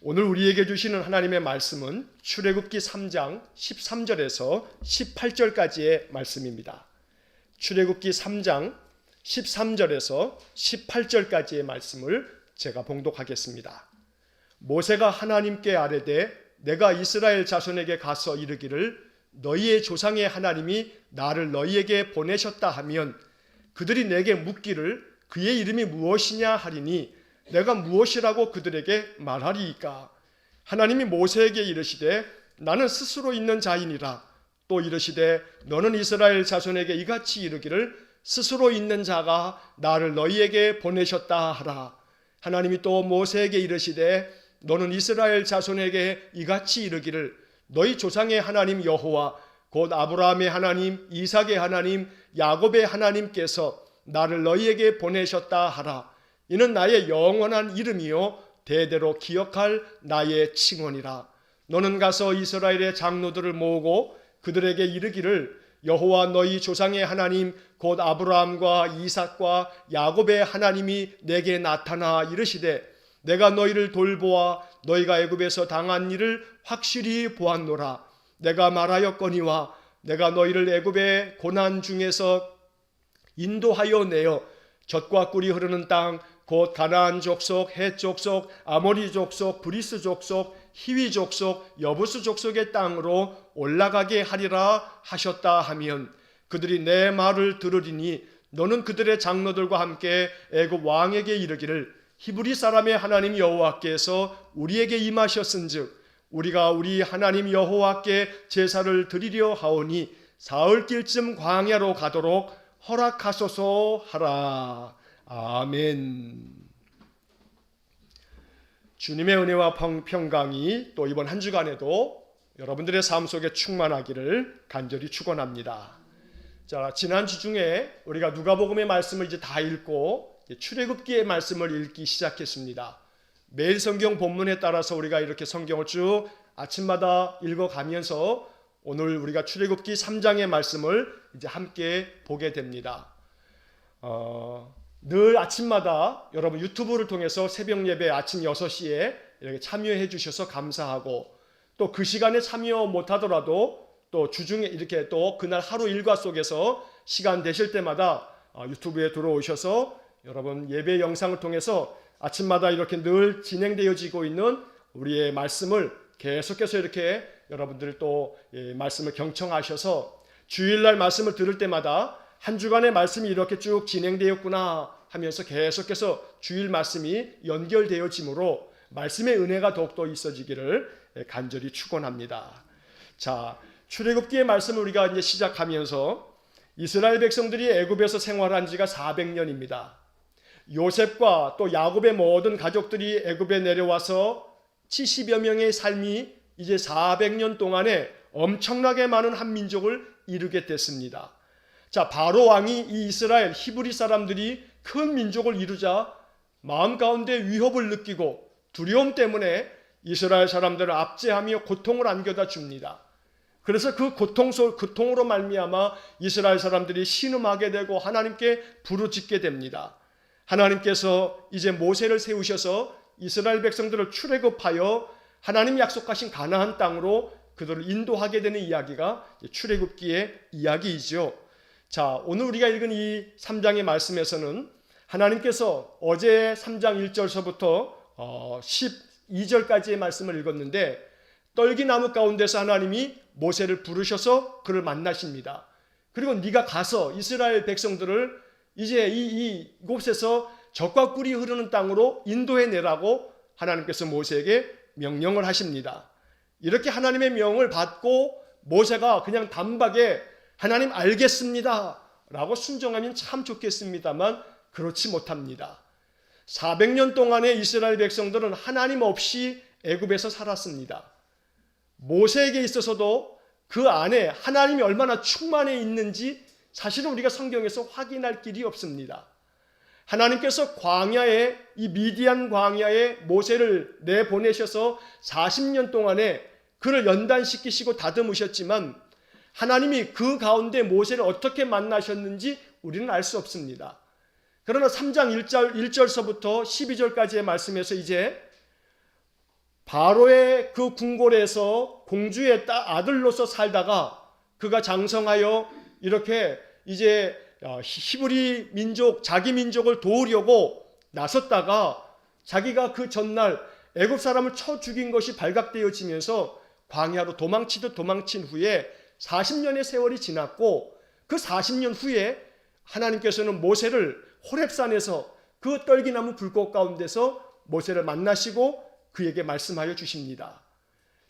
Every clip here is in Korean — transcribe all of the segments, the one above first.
오늘 우리에게 주시는 하나님의 말씀은 출애굽기 3장 13절에서 18절까지의 말씀입니다. 출애굽기 3장 13절에서 18절까지의 말씀을 제가 봉독하겠습니다. 모세가 하나님께 아뢰되 내가 이스라엘 자손에게 가서 이르기를 너희의 조상의 하나님이 나를 너희에게 보내셨다 하면 그들이 내게 묻기를 그의 이름이 무엇이냐 하리니 내가 무엇이라고 그들에게 말하리이까. 하나님이 모세에게 이르시되 나는 스스로 있는 자이니라. 또 이르시되 너는 이스라엘 자손에게 이같이 이르기를 스스로 있는 자가 나를 너희에게 보내셨다 하라. 하나님이 또 모세에게 이르시되 너는 이스라엘 자손에게 이같이 이르기를 너희 조상의 하나님 여호와 곧 아브라함의 하나님, 이삭의 하나님, 야곱의 하나님께서 나를 너희에게 보내셨다 하라. 이는 나의 영원한 이름이요 대대로 기억할 나의 칭언이라. 너는 가서 이스라엘의 장로들을 모으고 그들에게 이르기를 여호와 너희 조상의 하나님 곧 아브라함과 이삭과 야곱의 하나님이 내게 나타나 이르시되 내가 너희를 돌보아 너희가 애굽에서 당한 일을 확실히 보았노라. 내가 말하였거니와 내가 너희를 애굽의 고난 중에서 인도하여 내어 젖과 꿀이 흐르는 땅 곧 가나안 족속, 헷 족속, 아모리 족속, 브리스 족속, 히위 족속, 여부스 족속의 땅으로 올라가게 하리라 하셨다 하면 그들이 내 말을 들으리니 너는 그들의 장로들과 함께 애굽 왕에게 이르기를 히브리 사람의 하나님 여호와께서 우리에게 임하셨은즉 우리가 우리 하나님 여호와께 제사를 드리려 하오니 사흘길쯤 광야로 가도록 허락하소서 하라. 아멘. 주님의 은혜와 평강이 또 이번 한 주간에도 여러분들의 삶 속에 충만하기를 간절히 축원합니다. 자, 지난주 중에 우리가 누가복음의 말씀을 이제 다 읽고 출애굽기의 말씀을 읽기 시작했습니다. 매일 성경 본문에 따라서 우리가 이렇게 성경을 쭉 아침마다 읽어가면서 오늘 우리가 출애굽기 3장의 말씀을 이제 함께 보게 됩니다. 늘 아침마다 여러분 유튜브를 통해서 새벽 예배 아침 6시에 이렇게 참여해 주셔서 감사하고 또 그 시간에 참여 못하더라도 또 주중에 이렇게 또 그날 하루 일과 속에서 시간 되실 때마다 유튜브에 들어오셔서 여러분 예배 영상을 통해서 아침마다 이렇게 늘 진행되어지고 있는 우리의 말씀을 계속해서 이렇게 여러분들 또 말씀을 경청하셔서 주일날 말씀을 들을 때마다 한 주간의 말씀이 이렇게 쭉 진행되었구나 하면서 계속해서 주일 말씀이 연결되어지므로 말씀의 은혜가 더욱더 있어지기를 간절히 축원합니다. 자, 출애굽기의 말씀을 우리가 이제 시작하면서 이스라엘 백성들이 애굽에서 생활한 지가 400년입니다. 요셉과 또 야곱의 모든 가족들이 애굽에 내려와서 70여 명의 삶이 이제 400년 동안에 엄청나게 많은 한 민족을 이루게 됐습니다. 자, 바로 왕이 이 이스라엘 히브리 사람들이 큰 민족을 이루자 마음 가운데 위협을 느끼고 두려움 때문에 이스라엘 사람들을 압제하며 고통을 안겨다 줍니다. 그래서 그 고통으로 말미암아 이스라엘 사람들이 신음하게 되고 하나님께 부르짖게 됩니다. 하나님께서 이제 모세를 세우셔서 이스라엘 백성들을 출애굽하여 하나님이 약속하신 가나안 땅으로 그들을 인도하게 되는 이야기가 출애굽기의 이야기이죠. 자, 오늘 우리가 읽은 이 3장의 말씀에서는 하나님께서 어제 3장 1절서부터 12절까지의 말씀을 읽었는데 떨기나무 가운데서 하나님이 모세를 부르셔서 그를 만나십니다. 그리고 네가 가서 이스라엘 백성들을 이제 이곳에서 젖과 꿀이 흐르는 땅으로 인도해 내라고 하나님께서 모세에게 명령을 하십니다. 이렇게 하나님의 명을 받고 모세가 그냥 단박에 하나님 알겠습니다 라고 순종하면 참 좋겠습니다만 그렇지 못합니다. 400년 동안의 이스라엘 백성들은 하나님 없이 애굽에서 살았습니다. 모세에게 있어서도 그 안에 하나님이 얼마나 충만해 있는지 사실은 우리가 성경에서 확인할 길이 없습니다. 하나님께서 광야에 이 미디안 광야에 모세를 내보내셔서 40년 동안에 그를 연단시키시고 다듬으셨지만 하나님이 그 가운데 모세를 어떻게 만나셨는지 우리는 알 수 없습니다. 그러나 3장 1절서부터 12절까지의 말씀에서 이제 바로의 그 궁궐에서 공주의 아들로서 살다가 그가 장성하여 이렇게 이제 히브리 민족, 자기 민족을 도우려고 나섰다가 자기가 그 전날 애굽 사람을 쳐 죽인 것이 발각되어지면서 광야로 도망치듯 도망친 후에 40년의 세월이 지났고 그 40년 후에 하나님께서는 모세를 호렙산에서 그 떨기나무 불꽃 가운데서 모세를 만나시고 그에게 말씀하여 주십니다.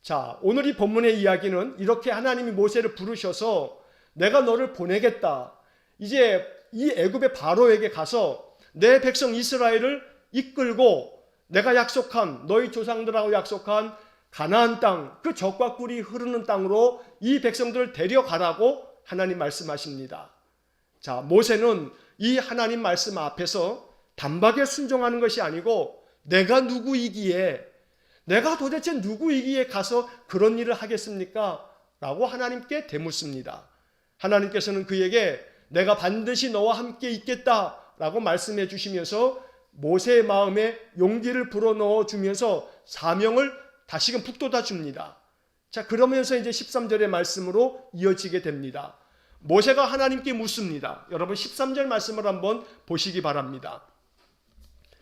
자, 오늘 이 본문의 이야기는 이렇게 하나님이 모세를 부르셔서 내가 너를 보내겠다. 이제 이 애굽의 바로에게 가서 내 백성 이스라엘을 이끌고 내가 약속한 너희 조상들하고 약속한 가나안 땅, 그 젖과 꿀이 흐르는 땅으로 이 백성들을 데려가라고 하나님 말씀하십니다. 자, 모세는 이 하나님 말씀 앞에서 단박에 순종하는 것이 아니고 내가 누구이기에, 내가 도대체 누구이기에 가서 그런 일을 하겠습니까? 라고 하나님께 되묻습니다. 하나님께서는 그에게 내가 반드시 너와 함께 있겠다 라고 말씀해 주시면서 모세의 마음에 용기를 불어넣어 주면서 사명을 다시금 북돋아 줍니다. 자, 그러면서 이제 13절의 말씀으로 이어지게 됩니다. 모세가 하나님께 묻습니다. 여러분 13절 말씀을 한번 보시기 바랍니다.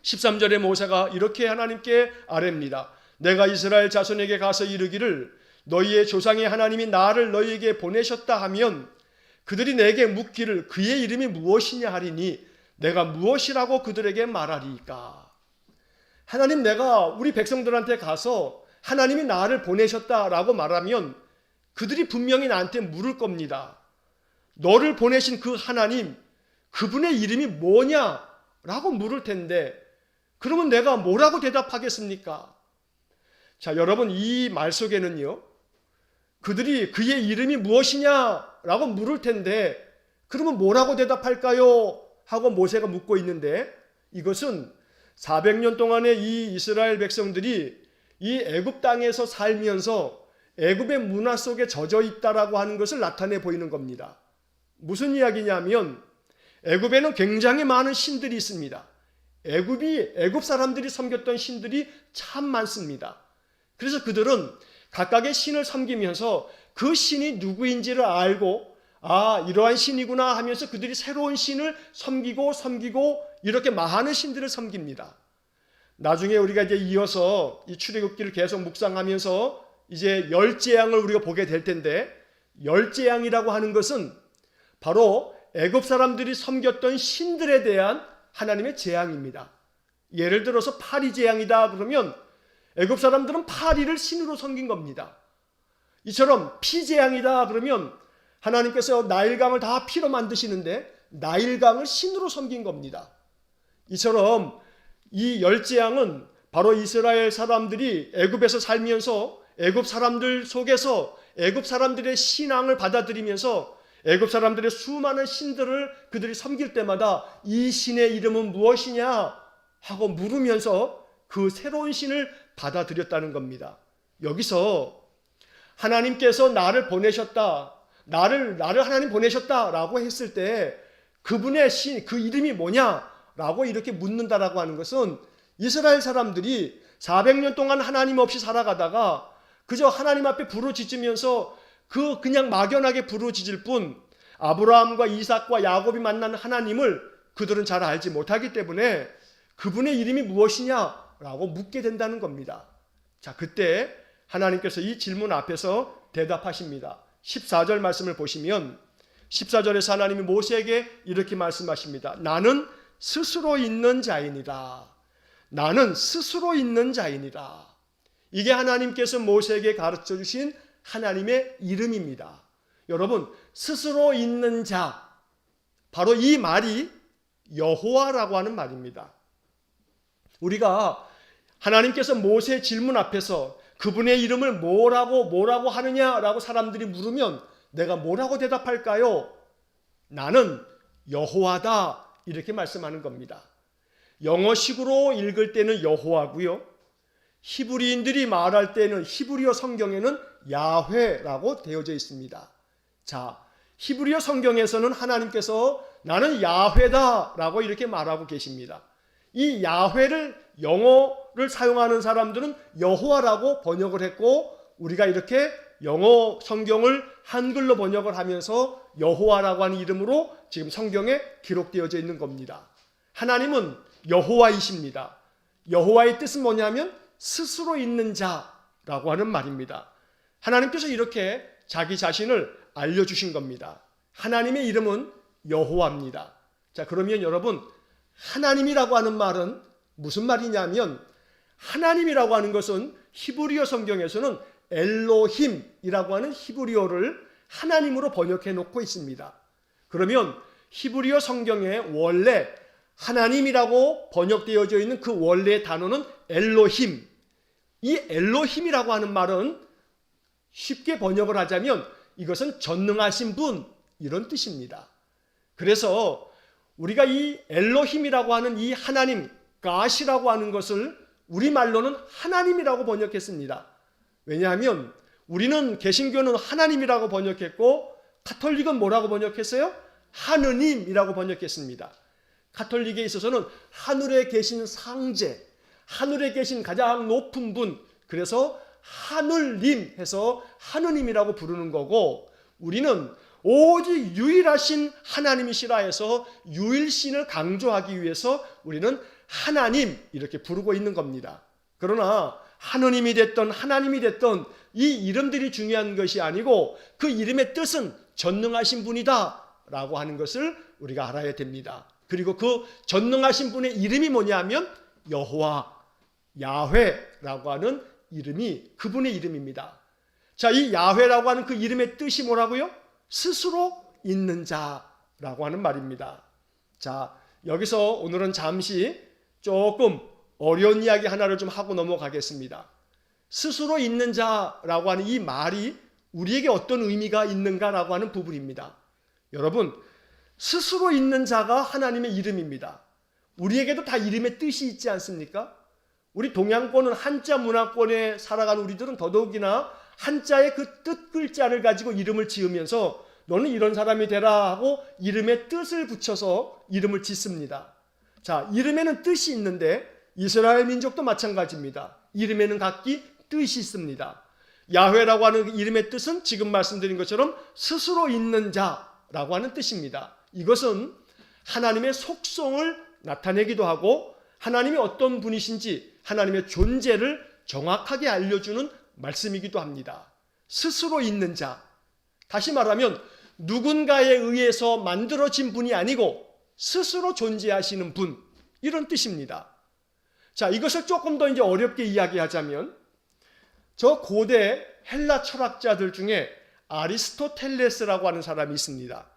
13절에 모세가 이렇게 하나님께 아뢰입니다. 내가 이스라엘 자손에게 가서 이르기를 너희의 조상의 하나님이 나를 너희에게 보내셨다 하면 그들이 내게 묻기를 그의 이름이 무엇이냐 하리니 내가 무엇이라고 그들에게 말하리이까. 하나님, 내가 우리 백성들한테 가서 하나님이 나를 보내셨다라고 말하면 그들이 분명히 나한테 물을 겁니다. 너를 보내신 그 하나님, 그분의 이름이 뭐냐라고 물을 텐데 그러면 내가 뭐라고 대답하겠습니까? 자, 여러분 이 말 속에는요, 그들이 그의 이름이 무엇이냐라고 물을 텐데 그러면 뭐라고 대답할까요? 하고 모세가 묻고 있는데 이것은 400년 동안의 이 이스라엘 백성들이 이 애굽 땅에서 살면서 애굽의 문화 속에 젖어 있다라고 하는 것을 나타내 보이는 겁니다. 무슨 이야기냐면 애굽에는 굉장히 많은 신들이 있습니다. 애굽 사람들이 섬겼던 신들이 참 많습니다. 그래서 그들은 각각의 신을 섬기면서 그 신이 누구인지를 알고 이러한 신이구나 하면서 그들이 새로운 신을 섬기고 이렇게 많은 신들을 섬깁니다. 나중에 우리가 이제 이어서 이 출애굽기를 계속 묵상하면서 이제 열재앙을 우리가 보게 될 텐데 열재앙이라고 하는 것은 바로 애굽 사람들이 섬겼던 신들에 대한 하나님의 재앙입니다. 예를 들어서 파리 재앙이다 그러면 애굽 사람들은 파리를 신으로 섬긴 겁니다. 이처럼 피 재앙이다 그러면 하나님께서 나일강을 다 피로 만드시는데 나일강을 신으로 섬긴 겁니다. 이처럼 이 열재앙은 바로 이스라엘 사람들이 애굽에서 살면서 애굽 사람들 속에서 애굽 사람들의 신앙을 받아들이면서 애굽 사람들의 수많은 신들을 그들이 섬길 때마다 이 신의 이름은 무엇이냐 하고 물으면서 그 새로운 신을 받아들였다는 겁니다. 여기서 하나님께서 나를 보내셨다, 나를 하나님 보내셨다라고 했을 때 그분의 신, 그 이름이 뭐냐라고 이렇게 묻는다라고 하는 것은 이스라엘 사람들이 400년 동안 하나님 없이 살아가다가 그저 하나님 앞에 부르짖으면서 그냥 막연하게 부르짖을 뿐 아브라함과 이삭과 야곱이 만난 하나님을 그들은 잘 알지 못하기 때문에 그분의 이름이 무엇이냐라고 묻게 된다는 겁니다. 자, 그때 하나님께서 이 질문 앞에서 대답하십니다. 14절 말씀을 보시면 14절에서 하나님이 모세에게 이렇게 말씀하십니다. 나는 스스로 있는 자이니라. 나는 스스로 있는 자이니라. 이게 하나님께서 모세에게 가르쳐 주신 하나님의 이름입니다. 여러분, 스스로 있는 자, 바로 이 말이 여호와라고 하는 말입니다. 우리가 하나님께서 모세의 질문 앞에서 그분의 이름을 뭐라고 하느냐라고 사람들이 물으면 내가 뭐라고 대답할까요? 나는 여호와다 이렇게 말씀하는 겁니다. 영어식으로 읽을 때는 여호와고요. 히브리인들이 말할 때는 히브리어 성경에는 야훼라고 되어져 있습니다. 자, 히브리어 성경에서는 하나님께서 나는 야훼다라고 이렇게 말하고 계십니다. 이 야훼를 영어를 사용하는 사람들은 여호와라고 번역을 했고, 우리가 이렇게 영어 성경을 한글로 번역을 하면서 여호와라고 하는 이름으로 지금 성경에 기록되어져 있는 겁니다. 하나님은 여호와이십니다. 여호와의 뜻은 뭐냐면 스스로 있는 자라고 하는 말입니다. 하나님께서 이렇게 자기 자신을 알려주신 겁니다. 하나님의 이름은 여호와입니다. 자, 그러면 여러분, 하나님이라고 하는 말은 무슨 말이냐면, 하나님이라고 하는 것은 히브리어 성경에서는 엘로힘이라고 하는 히브리어를 하나님으로 번역해 놓고 있습니다. 그러면 히브리어 성경에 원래 하나님이라고 번역되어져 있는 그 원래의 단어는 엘로힘. 이 엘로힘이라고 하는 말은 쉽게 번역을 하자면 이것은 전능하신 분, 이런 뜻입니다. 그래서 우리가 이 엘로힘이라고 하는 이 하나님, 가시라고 하는 것을 우리말로는 하나님이라고 번역했습니다. 왜냐하면 우리는 개신교는 하나님이라고 번역했고, 가톨릭은 뭐라고 번역했어요? 하느님이라고 번역했습니다. 가톨릭에 있어서는 하늘에 계신 상제, 하늘에 계신 가장 높은 분, 그래서 하늘님 해서 하느님이라고 부르는 거고, 우리는 오직 유일하신 하나님이시라 해서 유일신을 강조하기 위해서 우리는 하나님 이렇게 부르고 있는 겁니다. 그러나 하느님이 됐던 하나님이 됐던 이 이름들이 중요한 것이 아니고 그 이름의 뜻은 전능하신 분이다 라고 하는 것을 우리가 알아야 됩니다. 그리고 그 전능하신 분의 이름이 뭐냐면 여호와, 야훼라고 하는 이름이 그분의 이름입니다. 자, 이 야훼라고 하는 그 이름의 뜻이 뭐라고요? 스스로 있는 자라고 하는 말입니다. 자, 여기서 오늘은 잠시 조금 어려운 이야기 하나를 좀 하고 넘어가겠습니다. 스스로 있는 자라고 하는 이 말이 우리에게 어떤 의미가 있는가라고 하는 부분입니다. 여러분, 스스로 있는 자가 하나님의 이름입니다. 우리에게도 다 이름의 뜻이 있지 않습니까? 우리 동양권은 한자 문화권에 살아가는 우리들은 더더욱이나 한자의 그 뜻 글자를 가지고 이름을 지으면서 너는 이런 사람이 되라 하고 이름의 뜻을 붙여서 이름을 짓습니다. 자, 이름에는 뜻이 있는데 이스라엘 민족도 마찬가지입니다. 이름에는 각기 뜻이 있습니다. 야훼라고 하는 이름의 뜻은 지금 말씀드린 것처럼 스스로 있는 자라고 하는 뜻입니다. 이것은 하나님의 속성을 나타내기도 하고 하나님이 어떤 분이신지 하나님의 존재를 정확하게 알려주는 말씀이기도 합니다. 스스로 있는 자, 다시 말하면 누군가에 의해서 만들어진 분이 아니고 스스로 존재하시는 분, 이런 뜻입니다. 자, 이것을 조금 더 이제 어렵게 이야기하자면 저 고대 헬라 철학자들 중에 아리스토텔레스라고 하는 사람이 있습니다.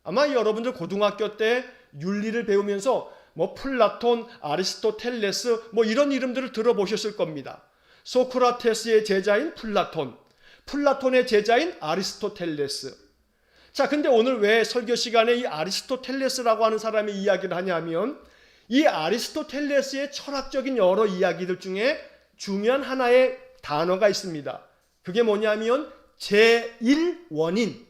아마 여러분들 고등학교 때 윤리를 배우면서 뭐 플라톤, 아리스토텔레스 뭐 이런 이름들을 들어보셨을 겁니다. 소크라테스의 제자인 플라톤, 플라톤의 제자인 아리스토텔레스. 자, 근데 오늘 왜 설교 시간에 이 아리스토텔레스라고 하는 사람의 이야기를 하냐면 이 아리스토텔레스의 철학적인 여러 이야기들 중에 중요한 하나의 단어가 있습니다. 그게 뭐냐면 제1원인,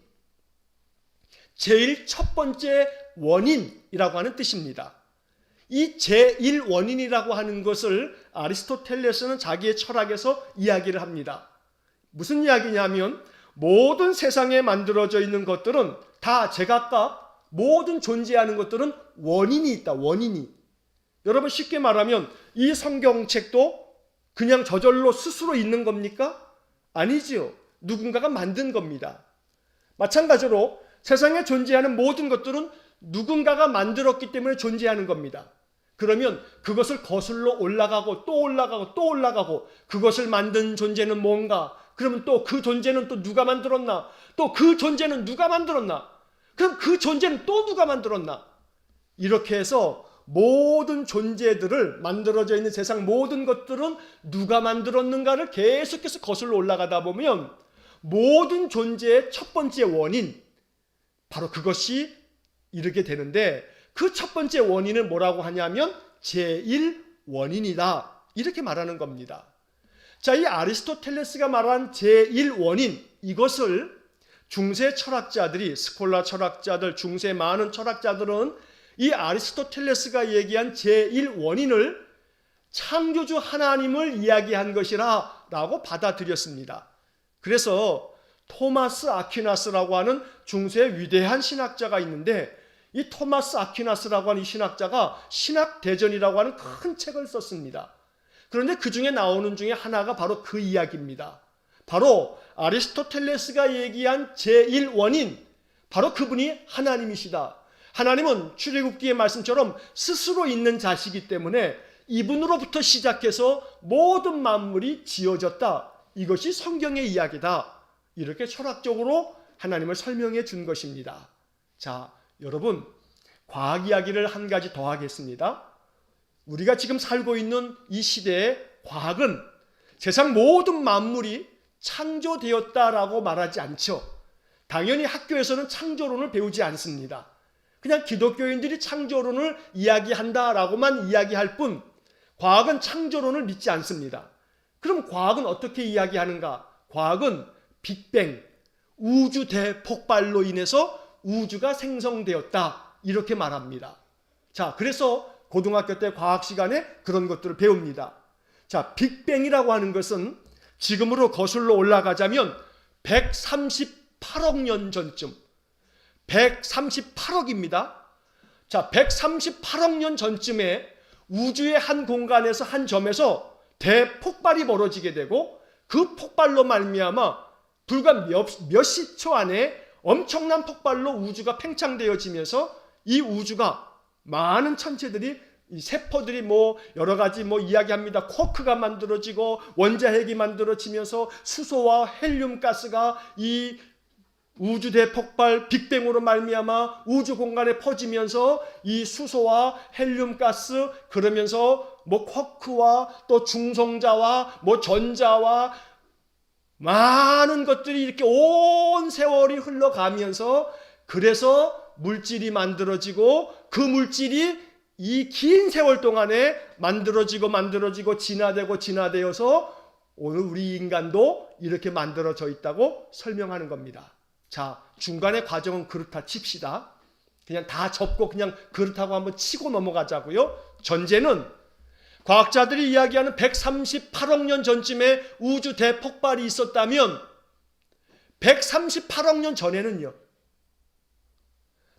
제일 첫 번째 원인이라고 하는 뜻입니다. 이 제1원인이라고 하는 것을 아리스토텔레스는 자기의 철학에서 이야기를 합니다. 무슨 이야기냐면 모든 세상에 만들어져 있는 것들은 다 제각각 모든 존재하는 것들은 원인이 있다. 원인이. 여러분 쉽게 말하면 이 성경책도 그냥 저절로 스스로 있는 겁니까? 아니지요. 누군가가 만든 겁니다. 마찬가지로 세상에 존재하는 모든 것들은 누군가가 만들었기 때문에 존재하는 겁니다. 그러면 그것을 거슬러 올라가고 또 올라가고 또 올라가고 그것을 만든 존재는 뭔가? 그러면 또 그 존재는 또 누가 만들었나? 또 그 존재는 누가 만들었나? 그럼 그 존재는 또 누가 만들었나? 이렇게 해서 모든 존재들을 만들어져 있는 세상 모든 것들은 누가 만들었는가를 계속해서 거슬러 올라가다 보면 모든 존재의 첫 번째 원인, 바로 그것이 이르게 되는데 그 첫 번째 원인은 뭐라고 하냐면 제1원인이다. 이렇게 말하는 겁니다. 자, 이 아리스토텔레스가 말한 제1원인, 이것을 중세 철학자들이, 스콜라 철학자들, 중세 많은 철학자들은 이 아리스토텔레스가 얘기한 제1원인을 창조주 하나님을 이야기한 것이라 라고 받아들였습니다. 그래서 토마스 아퀴나스라고 하는 중세의 위대한 신학자가 있는데, 이 토마스 아퀴나스라고 하는 이 신학자가 신학대전이라고 하는 큰 책을 썼습니다. 그런데 그 중에 나오는 중에 하나가 바로 그 이야기입니다. 바로 아리스토텔레스가 얘기한 제1원인, 바로 그분이 하나님이시다. 하나님은 출애굽기의 말씀처럼 스스로 있는 자시기 때문에 이분으로부터 시작해서 모든 만물이 지어졌다. 이것이 성경의 이야기다. 이렇게 철학적으로 하나님을 설명해 준 것입니다. 자, 여러분, 과학 이야기를 한 가지 더 하겠습니다. 우리가 지금 살고 있는 이 시대의 과학은 세상 모든 만물이 창조되었다라고 말하지 않죠. 당연히 학교에서는 창조론을 배우지 않습니다. 그냥 기독교인들이 창조론을 이야기한다라고만 이야기할 뿐, 과학은 창조론을 믿지 않습니다. 그럼 과학은 어떻게 이야기하는가? 과학은 빅뱅, 우주 대폭발로 인해서 우주가 생성되었다, 이렇게 말합니다. 자, 그래서 고등학교 때 과학 시간에 그런 것들을 배웁니다. 자, 빅뱅이라고 하는 것은 지금으로 거슬러 올라가자면 138억 년 전쯤, 138억입니다. 자, 138억 년 전쯤에 우주의 한 공간에서, 한 점에서 대폭발이 벌어지게 되고, 그 폭발로 말미암아 불과 몇 시초 안에 엄청난 폭발로 우주가 팽창되어지면서 이 우주가 많은 천체들이, 이 세포들이 여러 가지 이야기합니다. 쿼크가 만들어지고 원자핵이 만들어지면서 수소와 헬륨 가스가 이 우주 대폭발 빅뱅으로 말미암아 우주 공간에 퍼지면서 이 수소와 헬륨 가스, 그러면서 쿼크와 또 중성자와 전자와 많은 것들이 이렇게 온 세월이 흘러가면서, 그래서 물질이 만들어지고, 그 물질이 이 긴 세월 동안에 만들어지고 진화되어서 오늘 우리 인간도 이렇게 만들어져 있다고 설명하는 겁니다. 자, 중간의 과정은 그렇다 칩시다. 그냥 다 접고 그냥 그렇다고 한번 치고 넘어가자고요. 전제는 과학자들이 이야기하는 138억 년 전쯤에 우주 대폭발이 있었다면 138억 년 전에는요.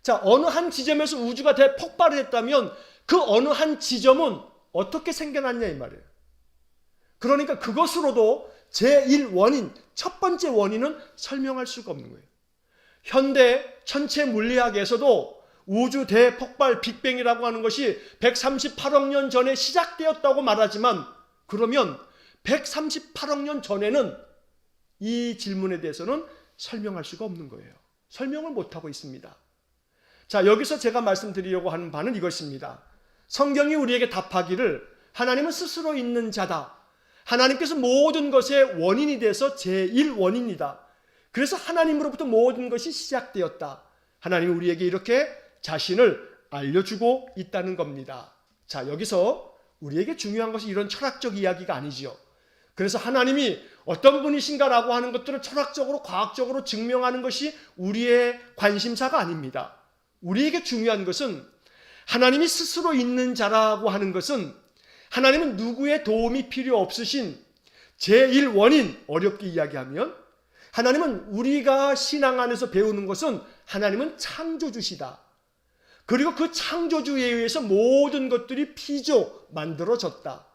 자, 어느 한 지점에서 우주가 대폭발을 했다면 그 어느 한 지점은 어떻게 생겨났냐 이 말이에요. 그러니까 그것으로도 제1원인, 첫 번째 원인은 설명할 수가 없는 거예요. 현대 천체 물리학에서도 우주 대폭발 빅뱅이라고 하는 것이 138억 년 전에 시작되었다고 말하지만, 그러면 138억 년 전에는 이 질문에 대해서는 설명할 수가 없는 거예요. 설명을 못하고 있습니다. 자, 여기서 제가 말씀드리려고 하는 바는 이것입니다. 성경이 우리에게 답하기를 하나님은 스스로 있는 자다. 하나님께서 모든 것의 원인이 돼서 제1원인이다. 그래서 하나님으로부터 모든 것이 시작되었다. 하나님이 우리에게 이렇게 자신을 알려주고 있다는 겁니다. 자, 여기서 우리에게 중요한 것이 이런 철학적 이야기가 아니지요. 그래서 하나님이 어떤 분이신가라고 하는 것들을 철학적으로, 과학적으로 증명하는 것이 우리의 관심사가 아닙니다. 우리에게 중요한 것은 하나님이 스스로 있는 자라고 하는 것은 하나님은 누구의 도움이 필요 없으신 제1원인, 어렵게 이야기하면 하나님은 우리가 신앙 안에서 배우는 것은 하나님은 창조주시다. 그리고 그 창조주에 의해서 모든 것들이 피조 만들어졌다.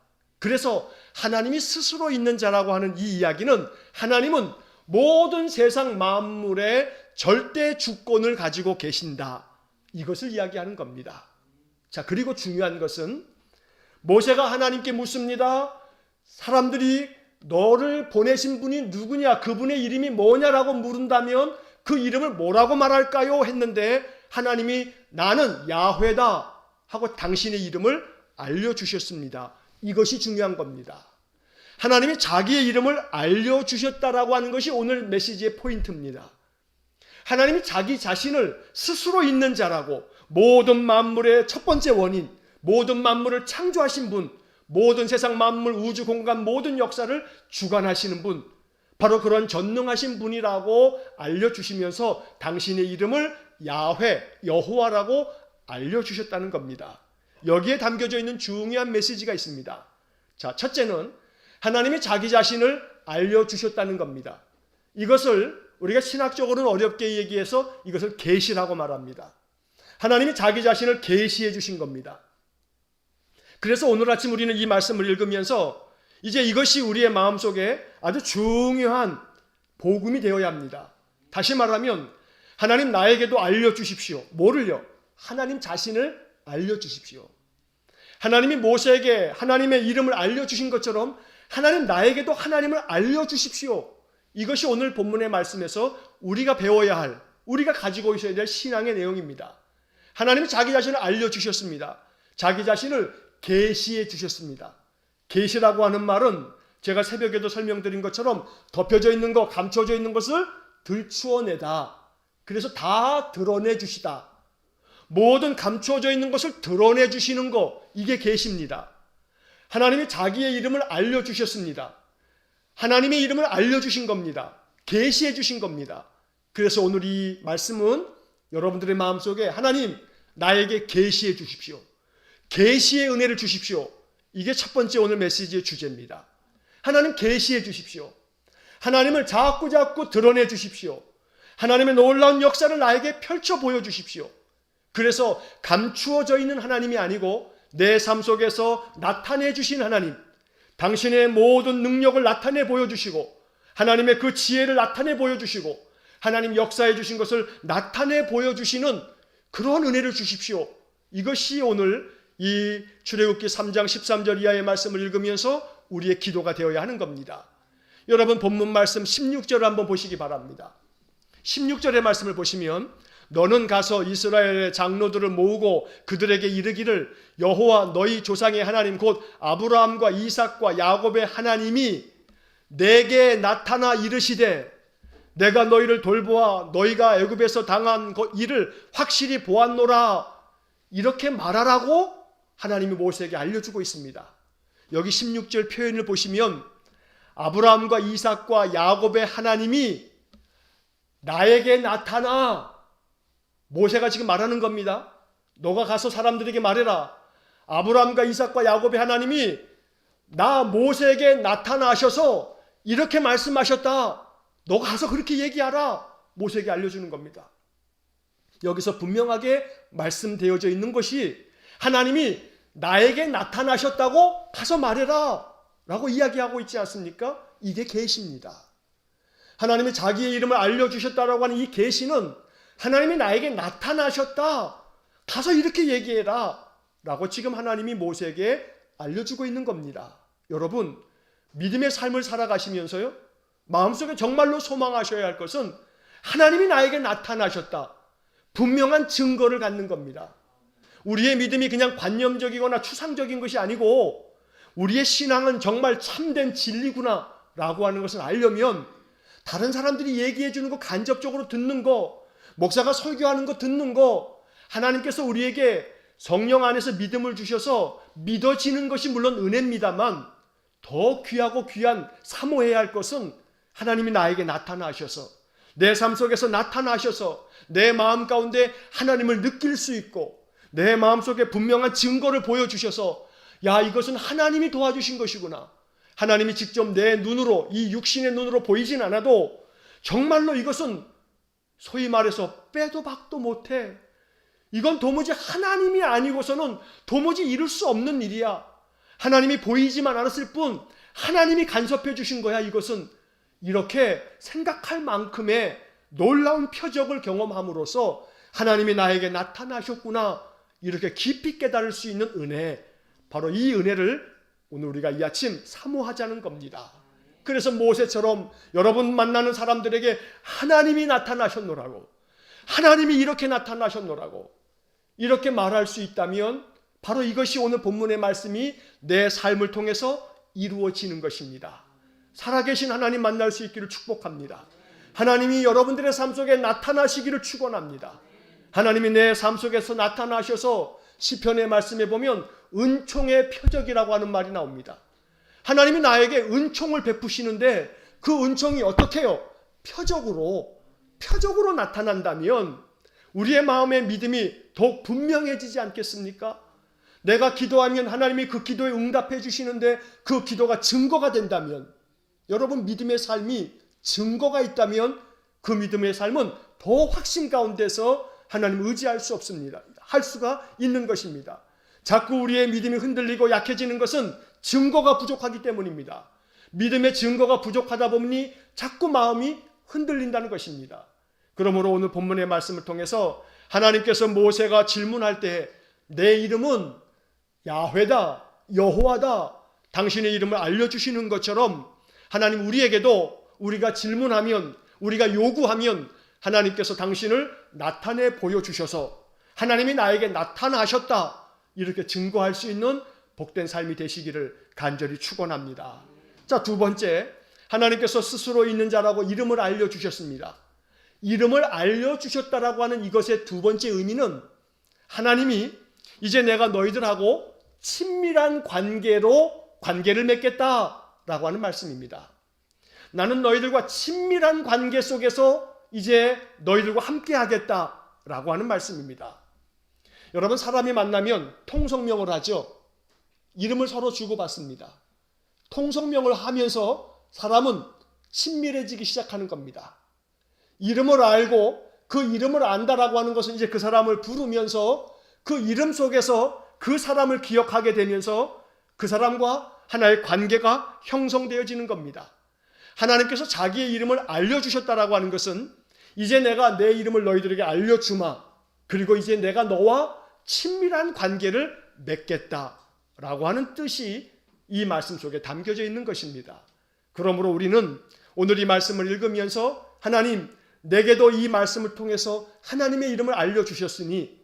그래서 하나님이 스스로 있는 자라고 하는 이 이야기는 하나님은 모든 세상 만물의 절대 주권을 가지고 계신다. 이것을 이야기하는 겁니다. 자, 그리고 중요한 것은 모세가 하나님께 묻습니다. 사람들이 너를 보내신 분이 누구냐, 그분의 이름이 뭐냐라고 물은다면 그 이름을 뭐라고 말할까요? 했는데 하나님이 나는 야훼다 하고 당신의 이름을 알려주셨습니다. 이것이 중요한 겁니다. 하나님이 자기의 이름을 알려주셨다라고 하는 것이 오늘 메시지의 포인트입니다. 하나님이 자기 자신을 스스로 있는 자라고, 모든 만물의 첫 번째 원인, 모든 만물을 창조하신 분, 모든 세상 만물, 우주 공간 모든 역사를 주관하시는 분, 바로 그런 전능하신 분이라고 알려주시면서 당신의 이름을 야훼, 여호와라고 알려주셨다는 겁니다. 여기에 담겨져 있는 중요한 메시지가 있습니다. 자, 첫째는 하나님이 자기 자신을 알려주셨다는 겁니다. 이것을 우리가 신학적으로는 어렵게 얘기해서 이것을 계시라고 말합니다. 하나님이 자기 자신을 계시해 주신 겁니다. 그래서 오늘 아침 우리는 이 말씀을 읽으면서 이제 이것이 우리의 마음속에 아주 중요한 복음이 되어야 합니다. 다시 말하면 하나님 나에게도 알려주십시오. 뭐를요? 하나님 자신을 알려주십시오. 하나님이 모세에게 하나님의 이름을 알려주신 것처럼 하나님 나에게도 하나님을 알려주십시오. 이것이 오늘 본문의 말씀에서 우리가 배워야 할, 우리가 가지고 있어야 될 신앙의 내용입니다. 하나님이 자기 자신을 알려주셨습니다. 자기 자신을 계시해 주셨습니다. 계시라고 하는 말은 제가 새벽에도 설명드린 것처럼 덮여져 있는 것, 감춰져 있는 것을 들추어내다. 그래서 다 드러내 주시다. 모든 감춰져 있는 것을 드러내 주시는 것, 이게 계시입니다. 하나님이 자기의 이름을 알려주셨습니다. 하나님의 이름을 알려주신 겁니다. 계시해 주신 겁니다. 그래서 오늘 이 말씀은 여러분들의 마음속에 하나님 나에게 계시해 주십시오. 계시의 은혜를 주십시오. 이게 첫 번째 오늘 메시지의 주제입니다. 하나님 계시해 주십시오. 하나님을 자꾸 드러내 주십시오. 하나님의 놀라운 역사를 나에게 펼쳐 보여주십시오. 그래서 감추어져 있는 하나님이 아니고 내 삶 속에서 나타내 주신 하나님, 당신의 모든 능력을 나타내 보여주시고 하나님의 그 지혜를 나타내 보여주시고 하나님 역사해 주신 것을 나타내 보여주시는 그런 은혜를 주십시오. 이것이 오늘 이 출애굽기 3장 13절 이하의 말씀을 읽으면서 우리의 기도가 되어야 하는 겁니다. 여러분 본문 말씀 16절을 한번 보시기 바랍니다. 16절의 말씀을 보시면 너는 가서 이스라엘의 장로들을 모으고 그들에게 이르기를 여호와 너희 조상의 하나님 곧 아브라함과 이삭과 야곱의 하나님이 내게 나타나 이르시되 내가 너희를 돌보아 너희가 애굽에서 당한 일을 확실히 보았노라. 이렇게 말하라고 하나님이 모세에게 알려주고 있습니다. 여기 16절 표현을 보시면 아브라함과 이삭과 야곱의 하나님이 나에게 나타나, 모세가 지금 말하는 겁니다. 너가 가서 사람들에게 말해라. 아브라함과 이삭과 야곱의 하나님이 나 모세에게 나타나셔서 이렇게 말씀하셨다. 너가 가서 그렇게 얘기하라. 모세에게 알려주는 겁니다. 여기서 분명하게 말씀되어져 있는 것이 하나님이 나에게 나타나셨다고 가서 말해라 라고 이야기하고 있지 않습니까? 이게 계시입니다. 하나님이 자기의 이름을 알려주셨다라고 하는 이 계시는 하나님이 나에게 나타나셨다. 가서 이렇게 얘기해라. 라고 지금 하나님이 모세에게 알려주고 있는 겁니다. 여러분, 믿음의 삶을 살아가시면서요, 마음속에 정말로 소망하셔야 할 것은 하나님이 나에게 나타나셨다. 분명한 증거를 갖는 겁니다. 우리의 믿음이 그냥 관념적이거나 추상적인 것이 아니고 우리의 신앙은 정말 참된 진리구나 라고 하는 것을 알려면 다른 사람들이 얘기해 주는 거 간접적으로 듣는 거, 목사가 설교하는 거 듣는 거, 하나님께서 우리에게 성령 안에서 믿음을 주셔서 믿어지는 것이 물론 은혜입니다만 더 귀하고 귀한 사모해야 할 것은 하나님이 나에게 나타나셔서 내 삶 속에서 나타나셔서 내 마음 가운데 하나님을 느낄 수 있고 내 마음속에 분명한 증거를 보여주셔서 야, 이것은 하나님이 도와주신 것이구나. 하나님이 직접 내 눈으로, 이 육신의 눈으로 보이진 않아도 정말로 이것은 소위 말해서 빼도 박도 못해. 이건 도무지 하나님이 아니고서는 도무지 이룰 수 없는 일이야. 하나님이 보이지만 않았을 뿐 하나님이 간섭해 주신 거야. 이것은 이렇게 생각할 만큼의 놀라운 표적을 경험함으로써 하나님이 나에게 나타나셨구나. 이렇게 깊이 깨달을 수 있는 은혜, 바로 이 은혜를 오늘 우리가 이 아침 사모하자는 겁니다. 그래서 모세처럼 여러분 만나는 사람들에게 하나님이 나타나셨노라고, 하나님이 이렇게 나타나셨노라고 이렇게 말할 수 있다면 바로 이것이 오늘 본문의 말씀이 내 삶을 통해서 이루어지는 것입니다. 살아계신 하나님 만날 수 있기를 축복합니다. 하나님이 여러분들의 삶 속에 나타나시기를 축원합니다. 하나님이 내 삶 속에서 나타나셔서 시편의 말씀에 보면 은총의 표적이라고 하는 말이 나옵니다. 하나님이 나에게 은총을 베푸시는데 그 은총이 어떻게 해요? 표적으로 나타난다면 우리의 마음의 믿음이 더욱 분명해지지 않겠습니까? 내가 기도하면 하나님이 그 기도에 응답해 주시는데 그 기도가 증거가 된다면, 여러분 믿음의 삶이 증거가 있다면 그 믿음의 삶은 더 확신 가운데서 하나님 의지할 수 없습니다. 할 수가 있는 것입니다. 자꾸 우리의 믿음이 흔들리고 약해지는 것은 증거가 부족하기 때문입니다. 믿음의 증거가 부족하다 보니 자꾸 마음이 흔들린다는 것입니다. 그러므로 오늘 본문의 말씀을 통해서 하나님께서 모세가 질문할 때 내 이름은 야훼다, 여호와다, 당신의 이름을 알려주시는 것처럼 하나님 우리에게도 우리가 질문하면, 우리가 요구하면 하나님께서 당신을 나타내 보여주셔서 하나님이 나에게 나타나셨다, 이렇게 증거할 수 있는 복된 삶이 되시기를 간절히 축원합니다. 자, 두 번째, 하나님께서 스스로 있는 자라고 이름을 알려주셨습니다. 이름을 알려주셨다라고 하는 이것의 두 번째 의미는 하나님이 이제 내가 너희들하고 친밀한 관계를 맺겠다라고 하는 말씀입니다. 나는 너희들과 친밀한 관계 속에서 이제 너희들과 함께 하겠다라고 하는 말씀입니다. 여러분, 사람이 만나면 통성명을 하죠. 이름을 서로 주고받습니다. 통성명을 하면서 사람은 친밀해지기 시작하는 겁니다. 이름을 알고 그 이름을 안다라고 하는 것은 이제 그 사람을 부르면서 그 이름 속에서 그 사람을 기억하게 되면서 그 사람과 하나의 관계가 형성되어지는 겁니다. 하나님께서 자기의 이름을 알려주셨다라고 하는 것은 이제 내가 내 이름을 너희들에게 알려주마, 그리고 이제 내가 너와 친밀한 관계를 맺겠다라고 하는 뜻이 이 말씀 속에 담겨져 있는 것입니다. 그러므로 우리는 오늘 이 말씀을 읽으면서 하나님, 내게도 이 말씀을 통해서 하나님의 이름을 알려주셨으니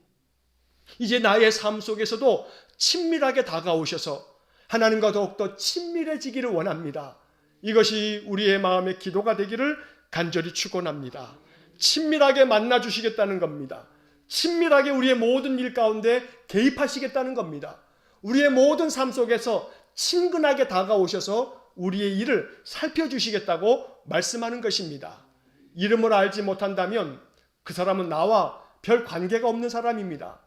이제 나의 삶 속에서도 친밀하게 다가오셔서 하나님과 더욱더 친밀해지기를 원합니다. 이것이 우리의 마음의 기도가 되기를 간절히 축원합니다. 친밀하게 만나주시겠다는 겁니다. 친밀하게 우리의 모든 일 가운데 개입하시겠다는 겁니다. 우리의 모든 삶 속에서 친근하게 다가오셔서 우리의 일을 살펴주시겠다고 말씀하는 것입니다. 이름을 알지 못한다면 그 사람은 나와 별 관계가 없는 사람입니다.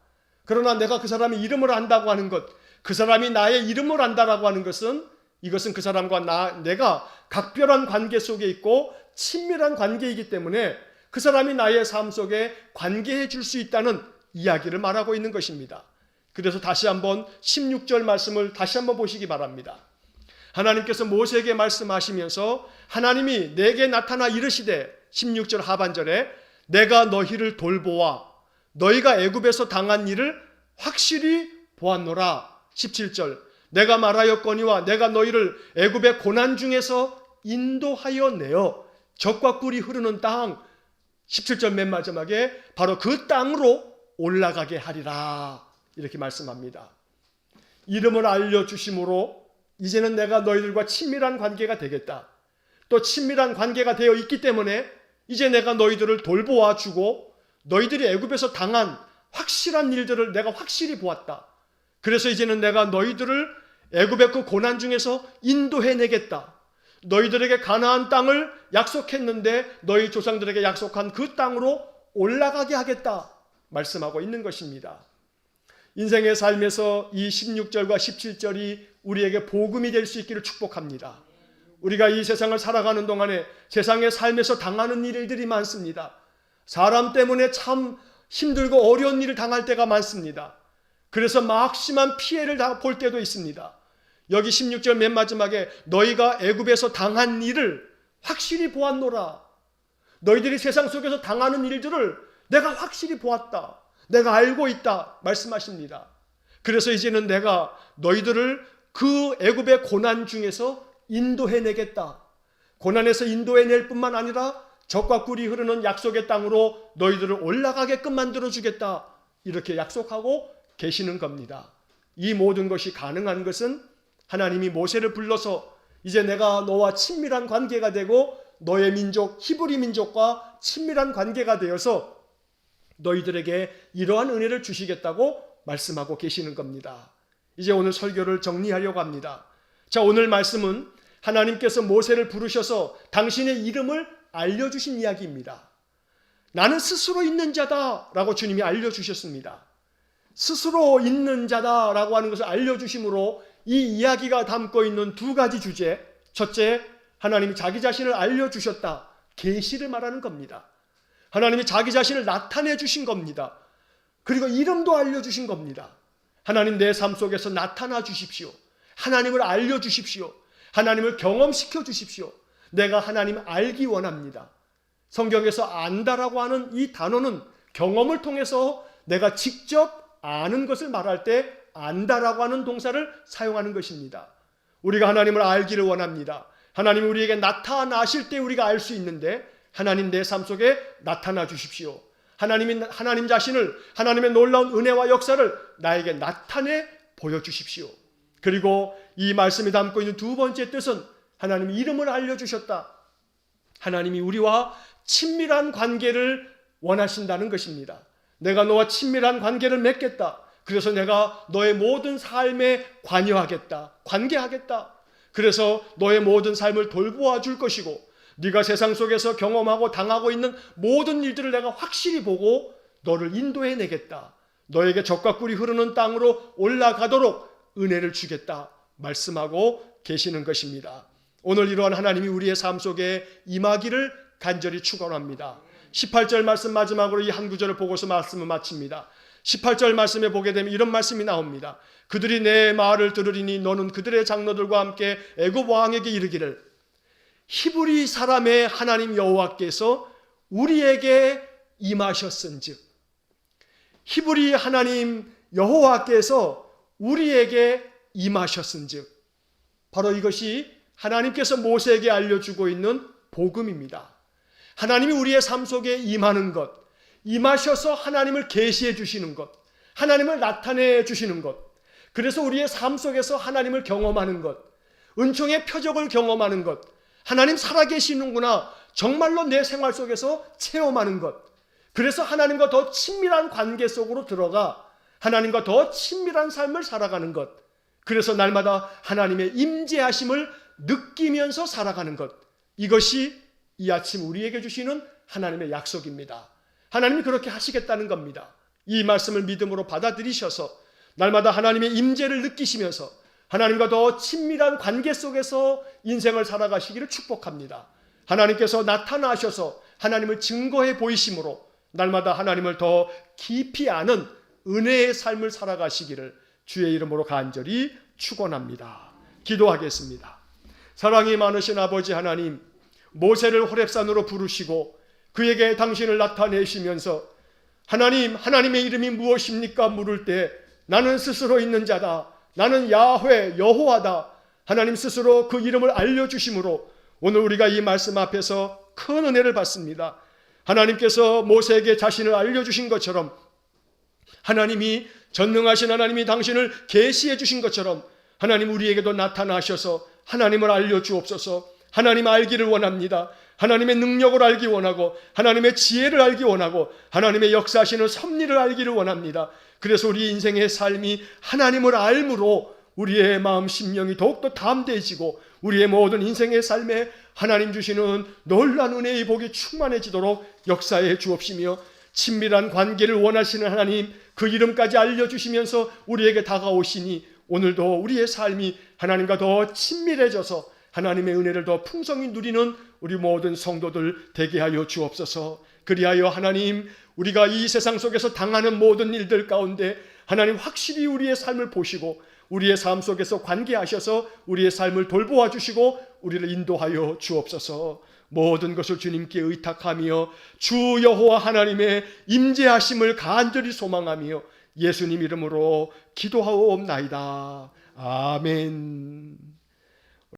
그러나 내가 그 사람의 이름을 안다고 하는 것, 그 사람이 나의 이름을 안다라고 하는 것은 이것은 그 사람과 내가 각별한 관계 속에 있고 친밀한 관계이기 때문에 그 사람이 나의 삶 속에 관계해 줄 수 있다는 이야기를 말하고 있는 것입니다. 그래서 다시 한번 16절 말씀을 다시 한번 보시기 바랍니다. 하나님께서 모세에게 말씀하시면서 하나님이 내게 나타나 이르시되 16절 하반절에 내가 너희를 돌보아 너희가 애굽에서 당한 일을 확실히 보았노라. 17절 내가 말하였거니와 내가 너희를 애굽의 고난 중에서 인도하여 내어 젖과 꿀이 흐르는 땅, 17절 맨 마지막에 바로 그 땅으로 올라가게 하리라, 이렇게 말씀합니다. 이름을 알려주심으로 이제는 내가 너희들과 친밀한 관계가 되겠다. 또 친밀한 관계가 되어 있기 때문에 이제 내가 너희들을 돌보아 주고 너희들이 애굽에서 당한 확실한 일들을 내가 확실히 보았다. 그래서 이제는 내가 너희들을 애굽의 그 고난 중에서 인도해내겠다. 너희들에게 가나안 땅을 약속했는데 너희 조상들에게 약속한 그 땅으로 올라가게 하겠다 말씀하고 있는 것입니다. 인생의 삶에서 이 16절과 17절이 우리에게 복음이 될 수 있기를 축복합니다. 우리가 이 세상을 살아가는 동안에 세상의 삶에서 당하는 일들이 많습니다. 사람 때문에 참 힘들고 어려운 일을 당할 때가 많습니다. 그래서 막심한 피해를 볼 때도 있습니다. 여기 16절 맨 마지막에 너희가 애굽에서 당한 일을 확실히 보았노라. 너희들이 세상 속에서 당하는 일들을 내가 확실히 보았다. 내가 알고 있다 말씀하십니다. 그래서 이제는 내가 너희들을 그 애굽의 고난 중에서 인도해내겠다. 고난에서 인도해낼 뿐만 아니라 젖과 꿀이 흐르는 약속의 땅으로 너희들을 올라가게끔 만들어주겠다. 이렇게 약속하고 계시는 겁니다. 이 모든 것이 가능한 것은 하나님이 모세를 불러서 이제 내가 너와 친밀한 관계가 되고 너의 민족 히브리 민족과 친밀한 관계가 되어서 너희들에게 이러한 은혜를 주시겠다고 말씀하고 계시는 겁니다. 이제 오늘 설교를 정리하려고 합니다. 자, 오늘 말씀은 하나님께서 모세를 부르셔서 당신의 이름을 알려주신 이야기입니다. 나는 스스로 있는 자다 라고 주님이 알려주셨습니다. 스스로 있는 자다라고 하는 것을 알려주심으로 이 이야기가 담고 있는 두 가지 주제, 첫째, 하나님이 자기 자신을 알려주셨다. 계시를 말하는 겁니다. 하나님이 자기 자신을 나타내 주신 겁니다. 그리고 이름도 알려주신 겁니다. 하나님 내 삶 속에서 나타나 주십시오. 하나님을 알려주십시오. 하나님을 경험시켜 주십시오. 내가 하나님 알기 원합니다. 성경에서 안다라고 하는 이 단어는 경험을 통해서 내가 직접 아는 것을 말할 때 안다라고 하는 동사를 사용하는 것입니다. 우리가 하나님을 알기를 원합니다. 하나님이 우리에게 나타나실 때 우리가 알 수 있는데 하나님 내 삶 속에 나타나 주십시오. 하나님 자신을, 하나님의 놀라운 은혜와 역사를 나에게 나타내 보여주십시오. 그리고 이 말씀이 담고 있는 두 번째 뜻은 하나님이 이름을 알려주셨다. 하나님이 우리와 친밀한 관계를 원하신다는 것입니다. 내가 너와 친밀한 관계를 맺겠다. 그래서 내가 너의 모든 삶에 관여하겠다. 관계하겠다. 그래서 너의 모든 삶을 돌보아 줄 것이고 네가 세상 속에서 경험하고 당하고 있는 모든 일들을 내가 확실히 보고 너를 인도해 내겠다. 너에게 젖과 꿀이 흐르는 땅으로 올라가도록 은혜를 주겠다. 말씀하고 계시는 것입니다. 오늘 이러한 하나님이 우리의 삶 속에 임하기를 간절히 축원합니다. 18절 말씀 마지막으로 이 한 구절을 보고서 말씀을 마칩니다. 18절 말씀에 보게 되면 이런 말씀이 나옵니다. 그들이 내 말을 들으리니 너는 그들의 장로들과 함께 애굽 왕에게 이르기를 히브리 사람의 하나님 여호와께서 우리에게 임하셨은즉, 히브리 하나님 여호와께서 우리에게 임하셨은즉, 바로 이것이 하나님께서 모세에게 알려주고 있는 복음입니다. 하나님이 우리의 삶 속에 임하는 것, 임하셔서 하나님을 계시해 주시는 것, 하나님을 나타내 주시는 것, 그래서 우리의 삶 속에서 하나님을 경험하는 것, 은총의 표적을 경험하는 것, 하나님 살아계시는구나, 정말로 내 생활 속에서 체험하는 것, 그래서 하나님과 더 친밀한 관계 속으로 들어가 하나님과 더 친밀한 삶을 살아가는 것, 그래서 날마다 하나님의 임재하심을 느끼면서 살아가는 것, 이것이 이 아침 우리에게 주시는 하나님의 약속입니다. 하나님이 그렇게 하시겠다는 겁니다. 이 말씀을 믿음으로 받아들이셔서 날마다 하나님의 임재를 느끼시면서 하나님과 더 친밀한 관계 속에서 인생을 살아가시기를 축복합니다. 하나님께서 나타나셔서 하나님을 증거해 보이심으로 날마다 하나님을 더 깊이 아는 은혜의 삶을 살아가시기를 주의 이름으로 간절히 축원합니다. 기도하겠습니다. 사랑이 많으신 아버지 하나님, 모세를 호렙산으로 부르시고 그에게 당신을 나타내시면서 하나님의 이름이 무엇입니까? 물을 때 나는 스스로 있는 자다. 나는 야훼 여호와다. 하나님 스스로 그 이름을 알려주심으로 오늘 우리가 이 말씀 앞에서 큰 은혜를 받습니다. 하나님께서 모세에게 자신을 알려주신 것처럼 하나님이 전능하신 하나님이 당신을 계시해 주신 것처럼 하나님 우리에게도 나타나셔서 하나님을 알려주옵소서. 하나님 알기를 원합니다. 하나님의 능력을 알기 원하고 하나님의 지혜를 알기 원하고 하나님의 역사하시는 섭리를 알기를 원합니다. 그래서 우리 인생의 삶이 하나님을 알므로 우리의 마음 심령이 더욱더 담대해지고 우리의 모든 인생의 삶에 하나님 주시는 놀라운 은혜의 복이 충만해지도록 역사해 주옵시며 친밀한 관계를 원하시는 하나님 그 이름까지 알려주시면서 우리에게 다가오시니 오늘도 우리의 삶이 하나님과 더 친밀해져서 하나님의 은혜를 더 풍성히 누리는 우리 모든 성도들 되게 하여 주옵소서. 그리하여 하나님 우리가 이 세상 속에서 당하는 모든 일들 가운데 하나님 확실히 우리의 삶을 보시고 우리의 삶 속에서 관계하셔서 우리의 삶을 돌보아 주시고 우리를 인도하여 주옵소서. 모든 것을 주님께 의탁하며 주 여호와 하나님의 임재하심을 간절히 소망하며 예수님 이름으로 기도하옵나이다. 아멘.